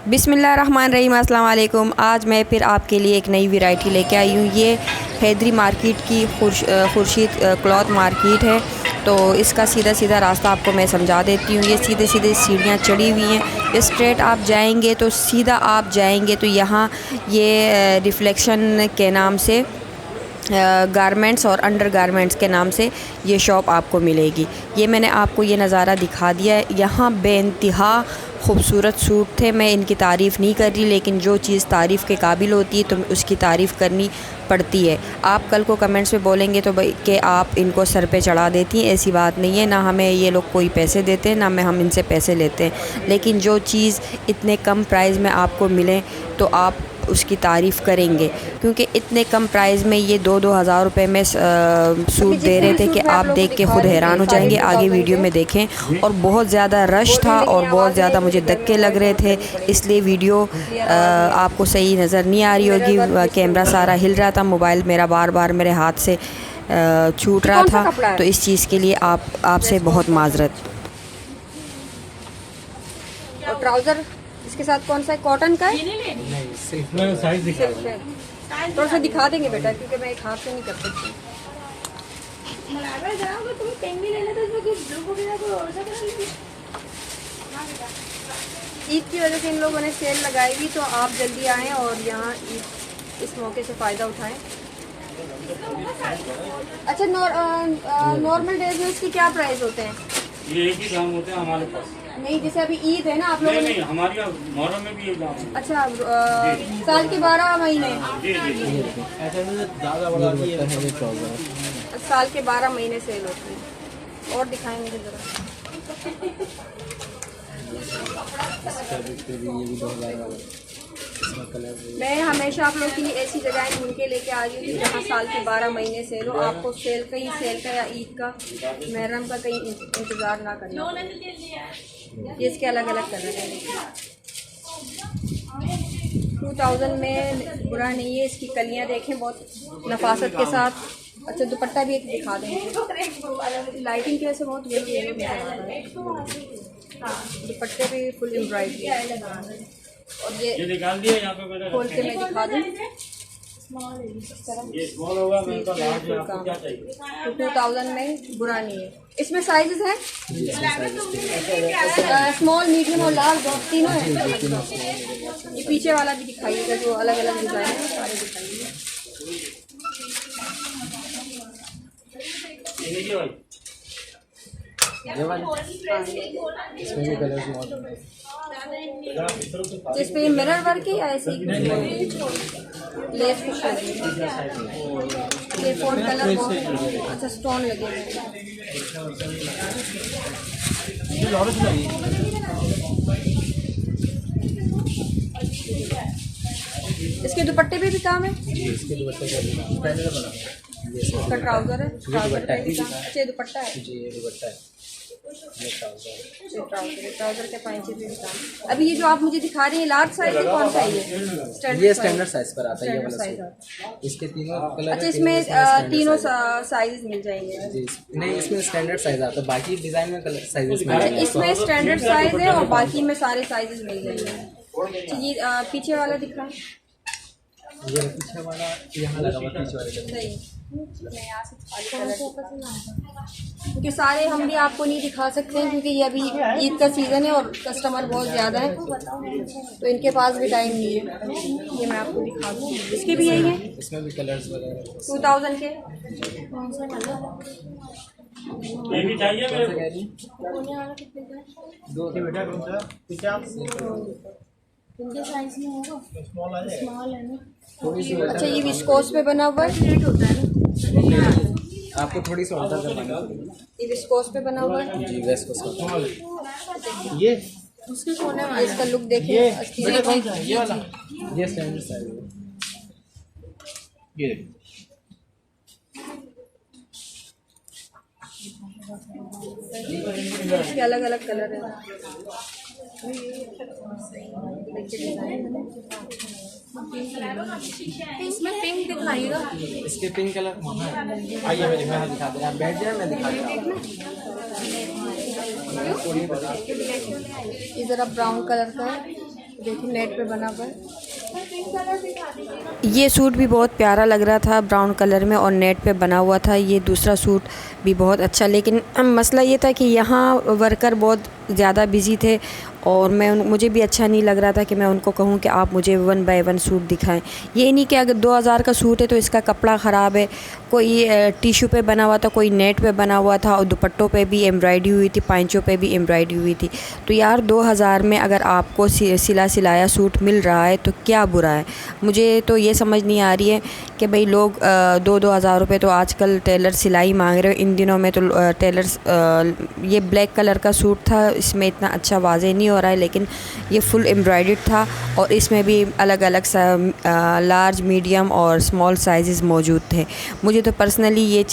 बिस्मिल्लाहिर्रहमानिर्रहीम, अस्सलाम वालेकुम। आज मैं फिर आपके लिए एक नई वैरायटी लेके आई हूँ। ये हैदरी मार्केट की खुर्शीद क्लॉथ मार्केट है। तो इसका सीधा सीधा रास्ता आपको मैं समझा देती हूँ। ये सीधे सीधे सीढ़ियाँ चढ़ी हुई हैं। स्ट्रेट आप जाएंगे तो सीधा आप जाएंगे तो यहाँ ये रिफ्लेक्शन के नाम से गारमेंट्स और अंडर गारमेंट्स के नाम से ये शॉप आपको मिलेगी। ये मैंने आपको ये नज़ारा दिखा दिया है। यहाँ बेइंतहा खूबसूरत सूट थे। मैं इनकी तारीफ़ नहीं कर रही, लेकिन जो चीज़ तारीफ़ के काबिल होती है तो उसकी तारीफ़ करनी पड़ती है। आप कल को कमेंट्स में बोलेंगे तो भाई कि आप इनको सर पे चढ़ा देती हैं, ऐसी बात नहीं है। ना हमें ये लोग कोई पैसे देते हैं, ना हम इनसे पैसे लेते हैं। लेकिन जो चीज़ इतने कम प्राइस में आपको मिले तो आप उसकी तारीफ़ करेंगे, क्योंकि इतने कम प्राइस में ये 2-2 हज़ार रुपये में सूट दे रहे थे कि आप देख के ख़ुद हैरान हो जाएंगे। आगे वीडियो में देखें। और बहुत ज़्यादा रश था और बहुत ज़्यादा मुझे धक्के लग रहे थे, इसलिए वीडियो आपको सही नज़र नहीं आ रही होगी। कैमरा सारा हिल रहा था, मोबाइल मेरा बार बार मेरे हाथ से छूट रहा था, तो इस चीज़ के लिए आपसे बहुत माजरत। और ट्राउज़र इसके साथ कौन सा है? कॉटन का है? साइज दिखा थोड़ा सा दिखा देंगे बेटा, क्योंकि मैं एक हाथ से नहीं कर सकती। ईद की वजह से इन लोगों ने सेल लगाई हुई, तो आप जल्दी आएँ और यहाँ इस मौके से फ़ायदा उठाएं। अच्छा, नॉर्मल डेज में इसके क्या प्राइस होते हैं? ये एक ही दाम होते हैं हमारे पास। नहीं, जैसे अभी ईद है ना, आप लोगों ने। नहीं, हमारी मुहर्रम में भी ये दाम है। अच्छा, साल के 12 महीने। जी जी जी। साल के 12 महीने सेल होती है। और दिखाएंगे जरा। मैं हमेशा आप लोग के लिए ऐसी जगहें ढूंढ के लेके आ रही हूँ जहाँ साल के 12 महीने सेल हो। आपको सेल का या ईद का, मुहर्रम का कहीं इंतज़ार ना करना। ये इसके अलग अलग कलर हैं। 2000 में बुरा नहीं है। इसकी कलियाँ देखें, बहुत नफासत के साथ। अच्छा, दुपट्टा भी एक दिखा देंगे। लाइटिंग की वजह से बहुत दुपट्टे भी फुल एम्ब्रॉयडरी। और ये निकाल दिया यहाँ पे खोल के मैं दिखा दूँ। ये स्मॉल होगा, मैं तो लार्ज है, आपको क्या चाहिए? 2000 में बुरा नहीं है। इसमें साइजेस हैं? स्मॉल, मीडियम और लार्ज तीनों हैं। ये पीछे वाला भी दिखाइएगा, जो अलग अलग डिज़ाइन है सारे दिखाइएगा। ये भाई इसमें भी कलर्स मौजूद हैं। तो इस पे मिरर वर्क है या ऐसे ही लेस कुछ है? ये 4 कलर बहुत अच्छा स्टोन लगे हैं। इसके दुपट्टे पे भी काम है? इसके दुपट्टे का भी पहले तो बना इसका ट्राउजर है? दुपट्टा है। अच्छा, दुपट्टा है। जी, ये दुपट्टा है, ये ट्राउजर है। ट्राउजर के पाइंचे भी काम। अभी ये जो आप मुझे दिखा रही हैं लार्ज साइज है, कौन सा है ये? ये स्टैंडर्ड साइज पर आता है, ये वाला सूट। इसके तीनों कलर। अच्छा, इसमें तीनों साइज मिल जाएंगे? जी, नहीं, इसमें स्टैंडर्ड साइज आता है, बाकी डिजाइन में कलर साइजेस मिल जाएंगे। इसमें स्टैंडर्ड साइज है और बाकी में सारे साइजेस मिल जाएंगे। तो ये पीछे वाला दिखा। ये पीछे वाला यहाँ लगा हुआ, पीछे वाले नहीं, क्योंकि सारे हम भी आपको नहीं दिखा सकते हैं, क्योंकि ये अभी ईद का सीज़न है और कस्टमर बहुत ज़्यादा है, तो इनके पास भी टाइम नहीं है। ये मैं आपको दिखा दूँ। इसके भी यही है? इसमें भी कलर्स वगैरह 2000 के। ये भी चाहिए मेरे दो बेटा कौन सा इनके साइज में होगा? स्मॉल है ना। थोड़ी सी अच्छा, ये विस्कोस पे बना हुआ है? रेट होता है ना आपको थोड़ी सी ऑर्डर करवाना है। ये विस्कोस पे बना हुआ है? जी, वेस्ट को ये उसके कोने वाला इसका लुक देखिए। ये वाला, ये स्टैंडर्ड साइज है। ये इसके अलग अलग कलर है। इसमें पिंक दिखाइएगा। इसके पिंक कलर आइए, मैं दिखा दूँ। आप बैठ जाए, मैं दिखा दूँ। ये ज़रा ब्राउन कलर का है। देखिए नेट पे बना हुआ है। ये सूट भी बहुत प्यारा लग रहा था ब्राउन कलर में और नेट पे बना हुआ था। ये दूसरा सूट भी बहुत अच्छा, लेकिन मसला ये था कि यहाँ वर्कर बहुत ज़्यादा बिज़ी थे और मुझे भी अच्छा नहीं लग रहा था कि मैं उनको कहूँ कि आप मुझे 1 बाय 1 सूट दिखाएं। ये नहीं कि अगर 2000 का सूट है तो इसका कपड़ा ख़राब है, कोई टिश्यू पे बना हुआ था, कोई नेट पे बना हुआ था और दुपट्टों पे भी एम्ब्रॉयडरी हुई थी, पाइंचों पे भी एम्ब्रॉयडरी हुई थी। तो यार 2000 में अगर आपको सिला सिलाया सूट मिल रहा है तो क्या बुरा है। मुझे तो ये समझ नहीं आ रही है कि भाई लोग 2-2 हज़ार रुपये तो आजकल टेलर सिलाई मांग रहे हो। इन दिनों में तो टेलर्स ये ब्लैक कलर का सूट था, इसमें इतना अच्छा वाज़े नहीं हो रहा है, लेकिन ये फुल एम्ब्रॉयडर्ड था और इसमें भी अलग अलग लार्ज, मीडियम और स्मॉल साइज़ मौजूद थे। मुझे तो पर्सनली ये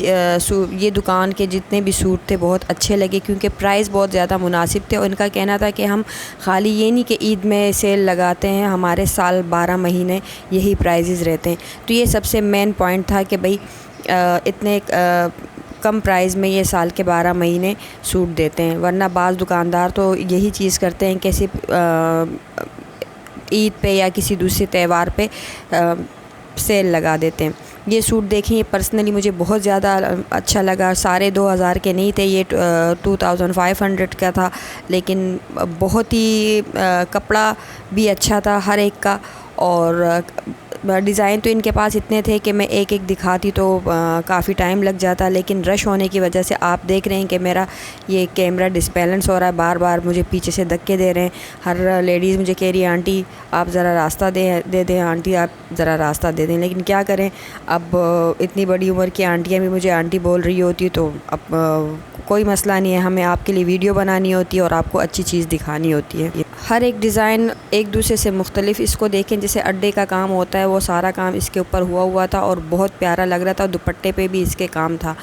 दुकान के जितने भी सूट थे बहुत अच्छे लगे क्योंकि प्राइस बहुत ज़्यादा मुनासिब थे और इनका कहना था कि हम खाली ये नहीं कि ईद में सेल लगाते हैं, हमारे साल 12 महीने यही प्राइजेज़ रहते हैं। तो ये सबसे मेन पॉइंट था कि भाई इतने कम प्राइस में ये साल के 12 महीने सूट देते हैं, वरना बाज़ दुकानदार तो यही चीज़ करते हैं कि सिर्फ ईद पे या किसी दूसरे त्यौहार पे सेल लगा देते हैं। ये सूट देखें, ये पर्सनली मुझे बहुत ज़्यादा अच्छा लगा। सारे 2000 के नहीं थे, ये 2500 का था, लेकिन बहुत ही कपड़ा भी अच्छा था हर एक का और डिज़ाइन तो इनके पास इतने थे कि मैं एक एक दिखाती तो काफ़ी टाइम लग जाता, लेकिन रश होने की वजह से आप देख रहे हैं कि मेरा ये कैमरा डिसबैलेंस हो रहा है, बार बार मुझे पीछे से धक्के दे रहे हैं। हर लेडीज़ मुझे कह रही है आंटी आप ज़रा रास्ता दे दें, आंटी आप ज़रा रास्ता दे दें, लेकिन क्या करें, अब इतनी बड़ी उम्र की आंटियाँ भी मुझे आंटी बोल रही होती तो अब कोई मसला नहीं है, हमें आपके लिए वीडियो बनानी होती है और आपको अच्छी चीज़ दिखानी होती है। हर एक डिज़ाइन एक दूसरे से मुख्तलिफ। इसको देखें, जैसे अड्डे का काम होता है वो सारा काम इसके ऊपर हुआ था और बहुत प्यारा लग रहा था। दुपट्टे पे भी इसके काम था।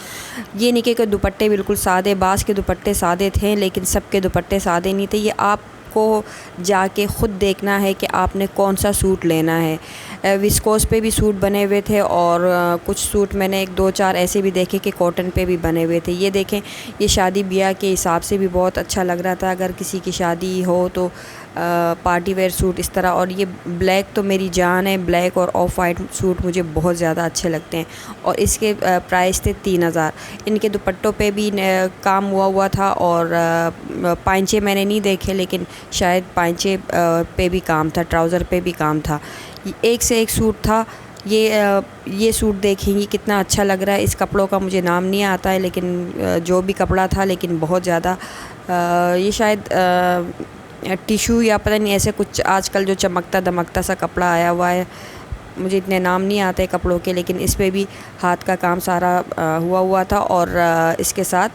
ये नहीं कि दुपट्टे बिल्कुल सादे, बाज़ के दुपट्टे सादे थे लेकिन सब के दुपट्टे सादे नहीं थे। ये आपको जाके ख़ुद देखना है कि आपने कौन सा सूट लेना है। विस्कोस पे भी सूट बने हुए थे और कुछ सूट मैंने 1-2-4 ऐसे भी देखे कि कॉटन पे भी बने हुए थे। ये देखें, ये शादी ब्याह के हिसाब से भी बहुत अच्छा लग रहा था। अगर किसी की शादी हो तो पार्टी वेयर सूट इस तरह। और ये ब्लैक तो मेरी जान है, ब्लैक और ऑफ वाइट सूट मुझे बहुत ज़्यादा अच्छे लगते हैं और इसके प्राइस थे 3000। इनके दुपट्टों पे भी काम हुआ था और पांचे मैंने नहीं देखे, लेकिन शायद पांचे पे भी काम था, ट्राउज़र पे भी काम था। एक से एक सूट था। ये सूट देखेंगी कितना अच्छा लग रहा है। इस कपड़ों का मुझे नाम नहीं आता है, लेकिन जो भी कपड़ा था, लेकिन बहुत ज़्यादा ये शायद टिशू या पता नहीं ऐसे कुछ आजकल जो चमकता दमकता सा कपड़ा आया हुआ है, मुझे इतने नाम नहीं आते कपड़ों के, लेकिन इस पे भी हाथ का काम सारा हुआ था और इसके साथ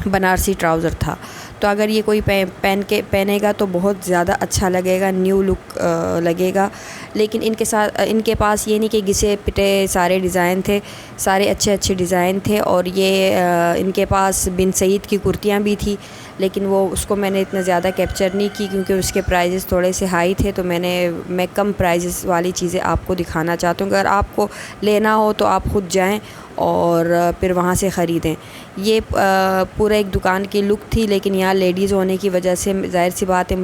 बनारसी ट्राउज़र था। तो अगर ये कोई पहनेगा तो बहुत ज़्यादा अच्छा लगेगा, न्यू लुक लगेगा। लेकिन इनके पास ये नहीं कि घिसे पिटे सारे डिज़ाइन थे, सारे अच्छे अच्छे डिज़ाइन थे। और ये इनके पास बिन सईद की कुर्तियाँ भी थी, लेकिन उसको मैंने इतना ज़्यादा कैप्चर नहीं की क्योंकि उसके प्राइजेस थोड़े से हाई थे। तो मैं कम प्राइजेस वाली चीज़ें आपको दिखाना चाहती हूँ। अगर आपको लेना हो तो आप ख़ुद जाएं और फिर वहाँ से ख़रीदें। ये पूरा एक दुकान की लुक थी, लेकिन यहाँ लेडीज़ होने की वजह से ज़ाहिर सी बात है,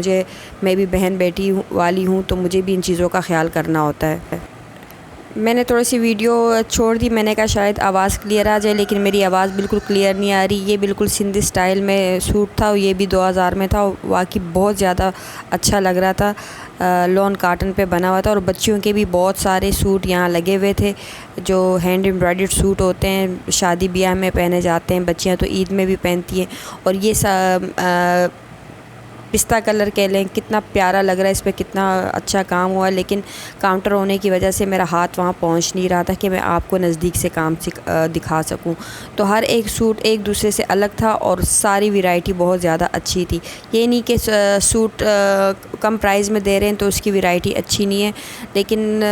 मैं भी बहन बेटी वाली हूँ तो मुझे भी इन चीज़ों का ख्याल करना होता है। मैंने थोड़ी सी वीडियो छोड़ दी, मैंने कहा शायद आवाज़ क्लियर आ जाए, लेकिन मेरी आवाज़ बिल्कुल क्लियर नहीं आ रही। ये बिल्कुल सिंधी स्टाइल में सूट था, ये भी 2000 में था। वाकई बहुत ज़्यादा अच्छा लग रहा था, लॉन काटन पे बना हुआ था। और बच्चियों के भी बहुत सारे सूट यहाँ लगे हुए थे जो हैंड एम्ब्रॉयडर्ड सूट होते हैं, शादी ब्याह में पहने जाते हैं, बच्चियाँ तो ईद में भी पहनती हैं। और ये पिस्ता कलर कह लें, कितना प्यारा लग रहा है, इस पर कितना अच्छा काम हुआ। लेकिन काउंटर होने की वजह से मेरा हाथ वहाँ पहुँच नहीं रहा था कि मैं आपको नज़दीक से काम दिखा सकूँ। तो हर एक सूट एक दूसरे से अलग था और सारी वैरायटी बहुत ज़्यादा अच्छी थी। ये नहीं कि सूट कम प्राइस में दे रहे हैं तो उसकी वैरायटी अच्छी नहीं है, लेकिन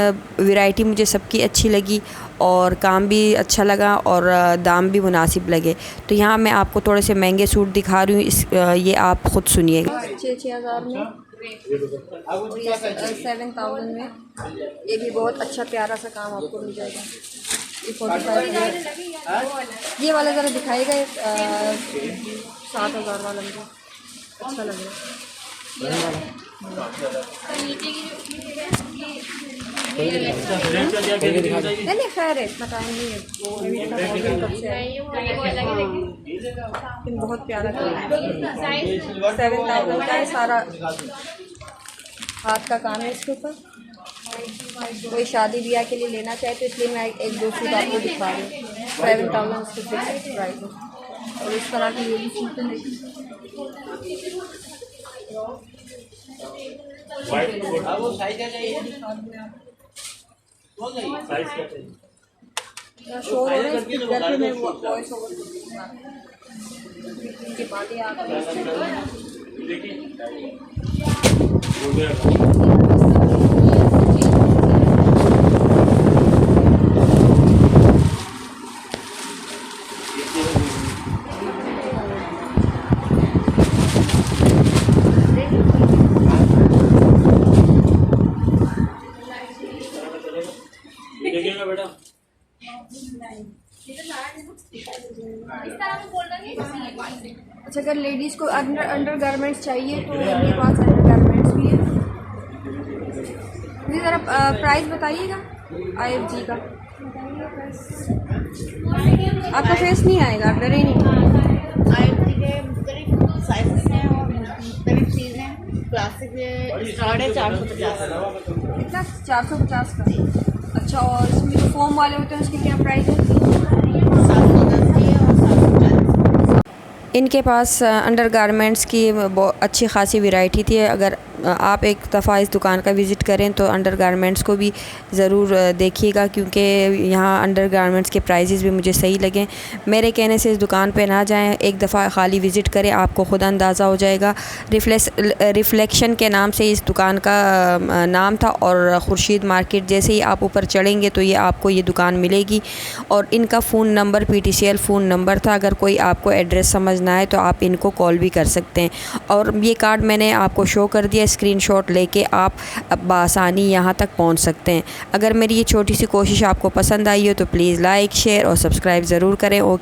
वैरायटी मुझे सबकी अच्छी लगी और काम भी अच्छा लगा और दाम भी मुनासिब लगे। तो यहाँ मैं आपको थोड़े से महंगे सूट दिखा रही हूँ, ये आप ख़ुद सुनिएगा। 6,000 में और ये 7,000 में, ये भी बहुत अच्छा प्यारा सा काम आपको मिल जाएगा। ये 45,000। ये वाला ज़रा दिखाएगा 7,000 वाला, मुझे अच्छा लग रहा है। नहीं नहीं खैर है, इतना टाइम नहीं है, इतना मौसम कब से है। लेकिन बहुत प्यारा कलर है, 7,000 का है, सारा हाथ का काम है इसके ऊपर। कोई शादी ब्याह के लिए लेना चाहे तो इसलिए मैं एक दो सूट आपको दिखा रही हूँ। 7,000 इसके फिक्स प्राइस है। और इस तरह की ये भी सूट है, वो साइज क्या चाहिए? साइज क्या चाहिए? शोर हो रहा है इसकी वजह से मैं वॉइस ओवर के बाद ही आप देखिए हो गया। देखिएगा बेटा, अच्छा अगर लेडीज़ को अंडर गारमेंट्स चाहिए तो मेरे पास अंडर गारमेंट्स भी है। मुझे ज़रा प्राइस बताइएगा IFG का। आपका फेस नहीं आएगा, डरे ही नहीं। IFG के मुख्तलिफ साइज़ हैं और मुख्तलिफ चीज़ें। क्लासिक स्टार्ट है 450 कितना? 450 का। अच्छा, और इसमें जो फोम वाले होते हैं उसके क्या प्राइस है? 710 की है और 740। इनके पास अंडर गारमेंट्स की अच्छी खासी वैरायटी थी। अगर आप एक दफ़ा इस दुकान का विज़िट करें तो अंडर गारमेंट्स को भी ज़रूर देखिएगा, क्योंकि यहाँ अंडर गारमेंट्स के प्राइसेस भी मुझे सही लगे। मेरे कहने से इस दुकान पे ना जाएं, एक दफ़ा खाली विज़िट करें, आपको ख़ुद अंदाज़ा हो जाएगा। रिफ्लेक्शन के नाम से इस दुकान का नाम था, और खुर्शीद मार्केट जैसे ही आप ऊपर चढ़ेंगे तो ये आपको ये दुकान मिलेगी। और इनका phone number PTCL phone number था। अगर कोई आपको एड्रेस समझ ना आए तो आप इनको कॉल भी कर सकते हैं। और ये कार्ड मैंने आपको शो कर दिया, स्क्रीनशॉट लेके आप बआसानी यहाँ तक पहुँच सकते हैं। अगर मेरी ये छोटी सी कोशिश आपको पसंद आई हो तो प्लीज़ लाइक, शेयर और सब्सक्राइब ज़रूर करें। ओके।